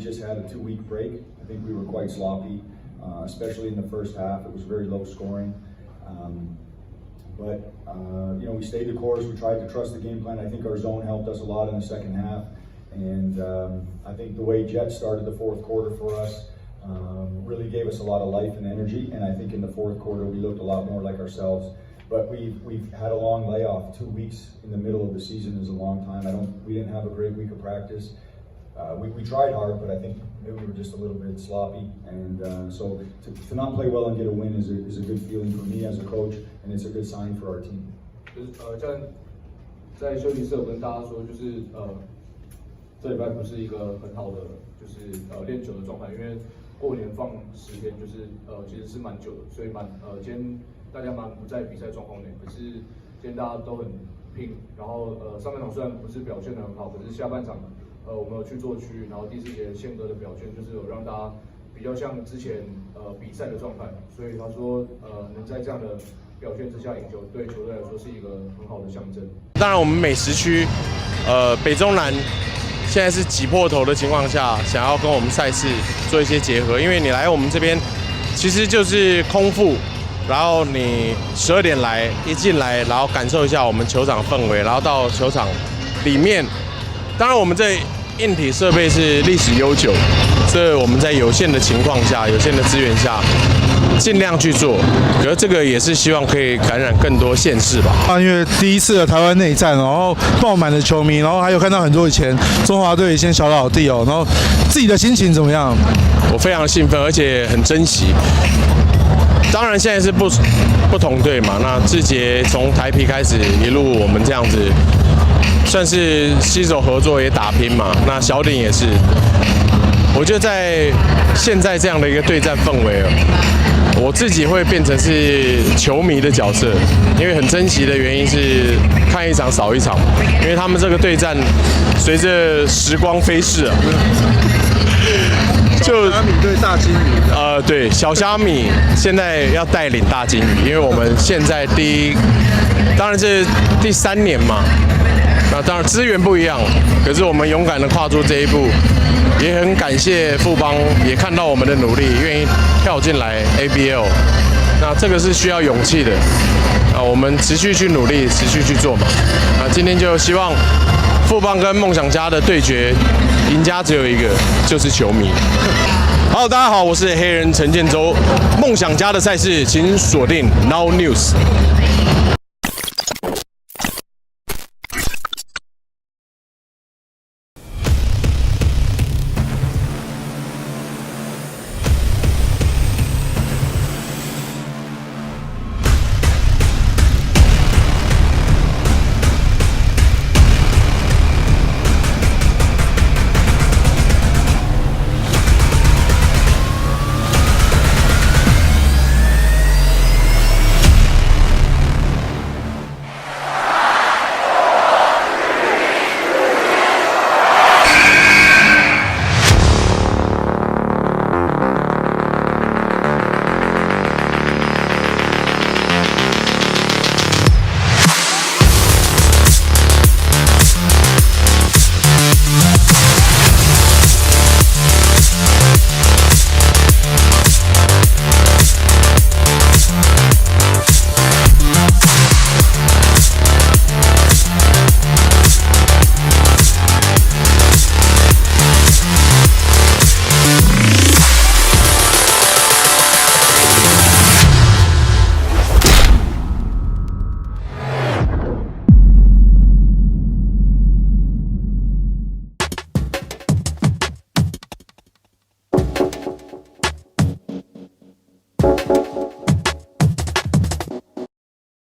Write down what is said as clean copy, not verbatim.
just had a 2-week break. I think we were quite sloppy, especially in the first half. It was very low scoring. But we stayed the course. We tried to trust the game plan. I think our zone helped us a lot in the second half. And I think the way Jets started the fourth quarter for us really gave us a lot of life and energy. And I think in the fourth quarter, we looked a lot more like ourselves. But we've had a long layoff. 2 weeks in the middle of the season is a long time. We didn't have a great week of practice. We tried hard, but I think maybe we were just a little bit sloppy. And so to not play well and get a win is a good feeling for me as a coach, and it's a good sign for our team. 教练在休息室有跟大家说，这礼拜不是一个很好的练球的状态，因为过年放10天，其实是蛮久的，所以今天大家不在比赛状况内，可是今天大家都很拼，然后上半场虽然不是表现得很好，可是下半场我们有去做区，然后第4节宪哥的表现有让大家比较像之前比赛的状态，所以他说能在这样的表现之下赢球，对球队来说是一个很好的象征。当然，我们美食区北中南现在是挤破头的情况下，想要跟我们赛事做一些结合，因为你来我们这边其实就是空腹，然后你12点来，一进来，然后感受一下我们球场氛围，然后到球场里面，当然我们这硬体设备是历史悠久，这我们在有限的情况下、有限的资源下，尽量去做。可是这个也是希望可以感染更多县市吧。因为第一次的台湾内战，然后爆满的球迷，然后还有看到很多以前中华队一些小老弟哦，然后自己的心情怎么样？我非常兴奋，而且很珍惜。当然现在是不同队嘛，那志杰从台啤开始一路我们这样子。算是携手合作也打拼嘛，那小鼎也是。我觉得在现在这样的一个对战氛围，我自己会变成是球迷的角色，因为很珍惜的原因是看一场少一场，因为他们这个对战随着时光飞逝啊。就小虾米对大金鱼。对，小虾米现在要带领大金鱼，因为我们现在当然是第3年嘛。那当然资源不一样，可是我们勇敢的跨出这一步，也很感谢富邦，也看到我们的努力，愿意跳进来 ABL。那这个是需要勇气的，我们持续去努力，持续去做嘛。今天就希望富邦跟梦想家的对决，赢家只有一个，就是球迷。好，大家好，我是黑人陈建州，梦想家的赛事请锁定 NOWnews。